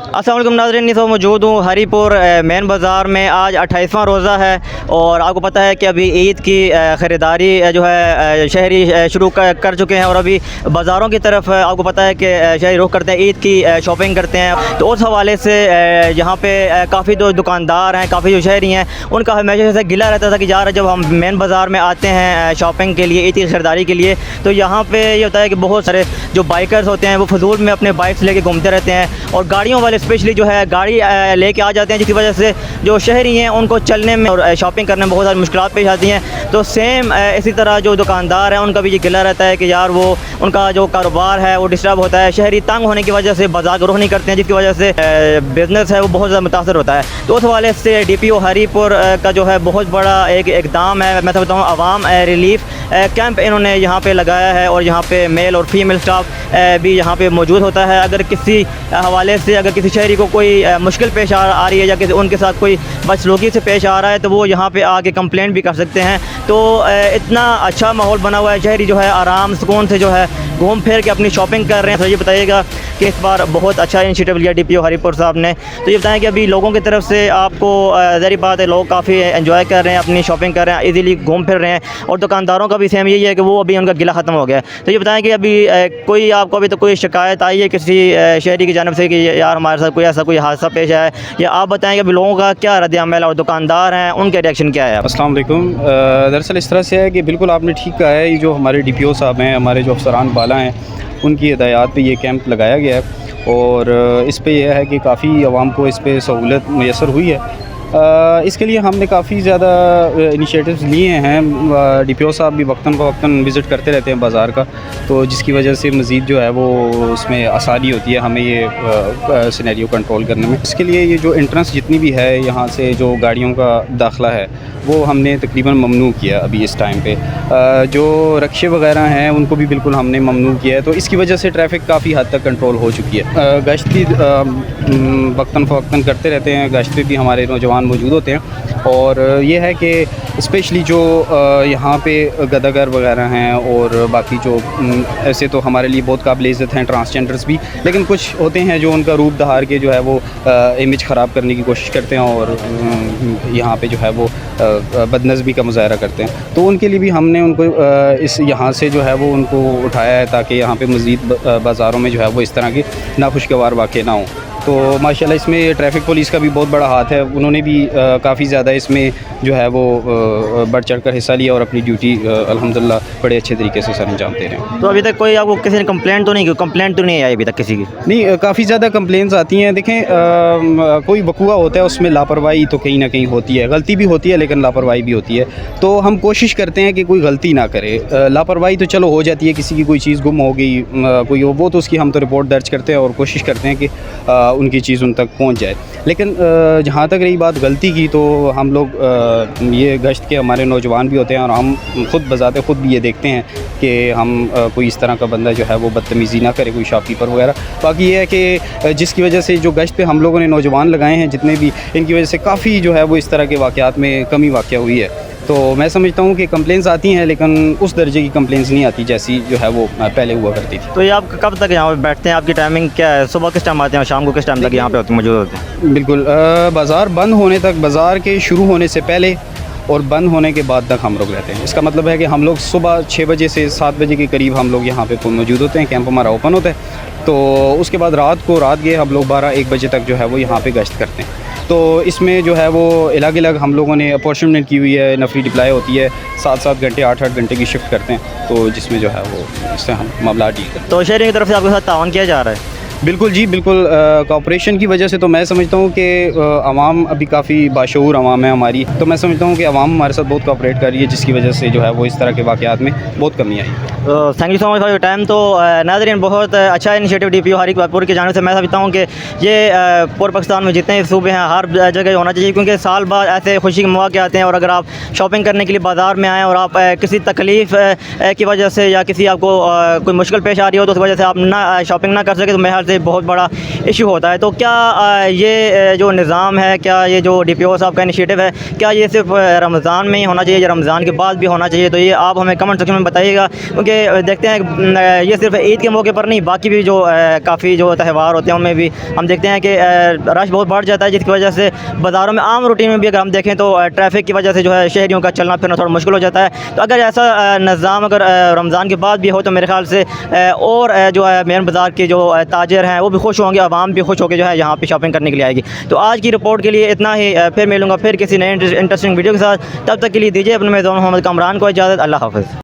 अस्सलाम वालेकुम नाज़रीन, इस वक्त मौजूद हूँ हरीपुर मेन बाज़ार में। आज 28वां रोज़ा है और आपको पता है कि अभी ईद की ख़रीदारी जो है शहरी शुरू कर चुके हैं और अभी बाज़ारों की तरफ आपको पता है कि शहरी रुख करते हैं, ईद की शॉपिंग करते हैं। तो उस हवाले से यहाँ पे काफ़ी जो दुकानदार हैं, काफ़ी जो शहरी हैं, उनका हमेशा से गिला रहता था कि यार जब हम मेन बाज़ार में आते हैं शॉपिंग के लिए, ईद की ख़रीदारी के लिए, तो यहाँ पर ये होता है कि बहुत सारे जो बाइकर्स होते हैं वो फजूल में अपने बाइक्स लेके घूमते रहते हैं और गाड़ियों वाले स्पेशली जो है गाड़ी लेके आ जाते हैं, जिसकी वजह से जो शहरी हैं उनको चलने में और शॉपिंग करने में बहुत सारी मुश्किलात पेश आती हैं। तो सेम इसी तरह जो दुकानदार हैं उनका भी ये गिला रहता है कि यार वो उनका जो कारोबार है वो डिस्टर्ब होता है। शहरी तंग होने की वजह से बाजार का रुख नहीं करते हैं, जिसकी वजह से बिज़नेस है वो बहुत ज़्यादा मुतासर होता है। तो उस हवाले से DPO हरीपुर का जो है बहुत बड़ा एक इक़दाम है, मैं समझता हूँ आवाम रिलीफ कैंप इन्होंने यहाँ पे लगाया है और यहाँ पे मेल और फीमेल स्टाफ भी यहाँ पे मौजूद होता है। अगर किसी हवाले से अगर किसी शहरी को कोई मुश्किल पेश आ रही है या किसी उनके साथ कोई बदसलूकी से पेश आ रहा है तो वो यहाँ पे आके कंप्लेंट भी कर सकते हैं। तो इतना अच्छा माहौल बना हुआ है, शहरी जो है आराम सुकून से जो है घूम फिर के अपनी शॉपिंग कर रहे हैं। तो ये बताइएगा कि इस बार बहुत अच्छा इनिशिएटिव लिया DPO हरीपुर साहब ने। तो ये बताएं कि अभी लोगों की तरफ से आपको ज़ाहिर बात है लोग काफ़ी एंजॉय कर रहे हैं, अपनी शॉपिंग कर रहे हैं, इजीली घूम फिर रहे हैं और दुकानदारों का भी सेम यही है कि वो अभी उनका गिला ख़त्म हो गया है। तो ये बताएं कि अभी कोई आपको अभी तो कोई शिकायत आई है किसी शहरी की जानिब से कि यार हमारे साथ कोई ऐसा कोई हादसा पेश आया है, या आप बताएं कि अभी लोगों का क्या रद्द-ए-अमल और दुकानदार हैं उनके रिएक्शन क्या है? अस्सलाम वालेकुम। दरअसल इस तरह से है कि बिल्कुल आपने ठीक कहा है, ये जो हमारे DPO साहब हैं, हमारे जो अफसरान बाला हैं, उनकी हिदायत पे ये कैंप लगाया गया है और इस पे यह है कि काफ़ी आवाम को इस पे सहूलत मैसर हुई है। इसके लिए हमने काफ़ी ज़्यादा इनिशिएटिव्स लिए हैं। DPO साहब भी वक्तन फ़वक्तन विज़िट करते रहते हैं बाज़ार का, तो जिसकी वजह से मज़ीद जो है वो उसमें आसानी होती है हमें ये सिनेरियो कंट्रोल करने में। इसके लिए ये जो एंट्रेंस जितनी भी है यहाँ से जो गाड़ियों का दाखिला है वो हमने तकरीबन ममनू किया अभी इस टाइम पे। जो रक्शे वगैरह हैं उनको भी बिल्कुल हमने ममनू किया है, तो इसकी वजह से ट्रैफिक काफ़ी हद तक कंट्रोल हो चुकी है। गश्ती वक्तन फ़वक्तन करते रहते हैं, गश्ती भी हमारे नौजवान मौजूद होते हैं और ये है कि स्पेशली जो यहाँ पे गदागर वगैरह हैं और बाकी जो ऐसे तो हमारे लिए बहुत काबिल इज़्ज़त हैं ट्रांसजेंडर्स भी, लेकिन कुछ होते हैं जो उनका रूप दहार के जो है वो इमेज ख़राब करने की कोशिश करते हैं और यहाँ पे जो है वो बदनज़मी का मुज़ाहरा करते हैं। तो उनके लिए भी हमने उनको इस यहाँ से जो है वो उनको उठाया है ताकि यहाँ पे मज़ीद बाज़ारों में जो है वो इस तरह के नाखुशगवार वाक़े ना हों। तो माशाल्लाह इसमें ट्रैफिक पुलिस का भी बहुत बड़ा हाथ है, उन्होंने भी काफ़ी ज़्यादा इसमें जो है वो बढ़ चढ़ कर हिस्सा लिया और अपनी ड्यूटी अल्हम्दुलिल्लाह बड़े अच्छे तरीके से सर अंजाम दे रहे हैं। तो अभी तक कोई आपको किसी ने कंप्लेंट तो नहीं की? कंप्लेंट तो नहीं आई अभी तक किसी की? नहीं, काफ़ी ज़्यादा कंप्लेंट्स आती हैं। देखें, कोई वक़ूआ होता है उसमें लापरवाही तो कहीं ना कहीं होती है, गलती भी होती है लेकिन लापरवाही भी होती है। तो हम कोशिश करते हैं कि कोई गलती ना करे। लापरवाही तो चलो हो जाती है, किसी की कोई चीज़ गुम हो गई कोई वो तो उसकी हम तो रिपोर्ट दर्ज करते हैं और कोशिश करते हैं कि उनकी चीज़ उन तक पहुंच जाए। लेकिन जहाँ तक रही बात गलती की, तो हम लोग ये गश्त के हमारे नौजवान भी होते हैं और हम ख़ुद बज़ाते ख़ुद भी ये देखते हैं कि हम कोई इस तरह का बंदा जो है वो बदतमीज़ी ना करे, कोई शॉपकीपर वगैरह। बाकी ये है कि जिसकी वजह से जो गश्त पे हम लोगों ने नौजवान लगाए हैं जितने भी, इनकी वजह से काफ़ी जो है वो इस तरह के वाक़यात में कमी वाक़या हुई है। तो मैं समझता हूँ कि कंप्लेंट्स आती हैं लेकिन उस दर्जे की कंप्लेंट्स नहीं आती जैसी जो है वो पहले हुआ करती थी। तो ये आप कब तक यहाँ पे बैठते हैं? आपकी टाइमिंग क्या है? सुबह किस टाइम आते हैं, शाम को किस टाइम तक यहाँ पे मौजूद होते हैं? बिल्कुल, बाज़ार बंद होने तक, बाज़ार के शुरू होने से पहले और बंद होने के बाद तक हम लोग रहते हैं। इसका मतलब है कि हम लोग सुबह 6 बजे से 7 बजे के करीब हम लोग यहाँ पे मौजूद होते हैं, कैंप हमारा ओपन होता है। तो उसके बाद रात गए हम लोग 12-1 बजे तक जो है वो यहाँ पे गश्त करते हैं। तो इसमें जो है वो अलग अलग हम लोगों ने अपॉर्चुनिटी की हुई है, नफरी डिप्लाई होती है, 7-7 घंटे 8-8 घंटे की शिफ्ट करते हैं, तो जिसमें जो है वो इससे हम मामला डील करते हैं। तो शहरी की तरफ से आपके साथ ताउन किया जा रहा है? बिल्कुल जी, बिल्कुल। कोऑपरेशन की वजह से तो मैं समझता हूँ कि आवाम अभी काफ़ी बाशऊर आवाम है हमारी, तो मैं समझता हूँ कि आवाम हमारे साथ बहुत कोऑपरेट कर रही है, जिसकी वजह से जो है वो इस तरह के वाक़यात में बहुत कमी आई। Thank you so much for your time. तो नाज़रीन, बहुत अच्छा इनिशिएटिव DPO हरीपुर की जानिब से मैं समझता हूँ कि ये पूरे पाकिस्तान में जितने सूबे हैं हर जगह होना चाहिए, क्योंकि साल बाद ऐसे खुशी के मौके आते हैं और अगर आप शॉपिंग करने के लिए बाज़ार में आएँ और आप किसी तकलीफ़ की वजह से या किसी आपको कोई मुश्किल पेश आ रही हो तो उस वजह से आप ना शॉपिंग ना कर सके, तो मेरे ख्याल से बहुत बड़ा इशू होता है। तो क्या ये जो निज़ाम है, क्या ये जो DPO साहब का इनिशिएटिव है, क्या ये सिर्फ रमज़ान में ही होना चाहिए या रमज़ान के बाद भी होना चाहिए? तो ये आप हमें कमेंट सेक्शन में बताइएगा, क्योंकि देखते हैं ये सिर्फ ईद के मौके पर नहीं, बाकी भी जो काफ़ी जो त्यौहार होते हैं उनमें भी हम देखते हैं कि रश बहुत बढ़ जाता है, जिसकी वजह से बाज़ारों में आम रूटीन में भी अगर हम देखें तो ट्रैफिक की वजह से जो है शहरियों का चलना फिरना थोड़ा मुश्किल हो जाता है। तो अगर ऐसा निज़ाम अगर रमज़ान के बाद भी हो तो मेरे ख्याल से और जो है मेन बाज़ार के जो ताजिर हैं वो भी खुश होंगे, आवाम भी खुश होकर जो है यहाँ पे शॉपिंग करने के लिए आएगी। तो आज की रिपोर्ट के लिए इतना ही, फिर मिलूँगा फिर किसी नए इंटरेस्टिंग वीडियो के साथ। तब तक के लिए दीजिए अपने मेज़बान मोहम्मद कामरान को इजाज़त। अल्लाह हाफ़िज़।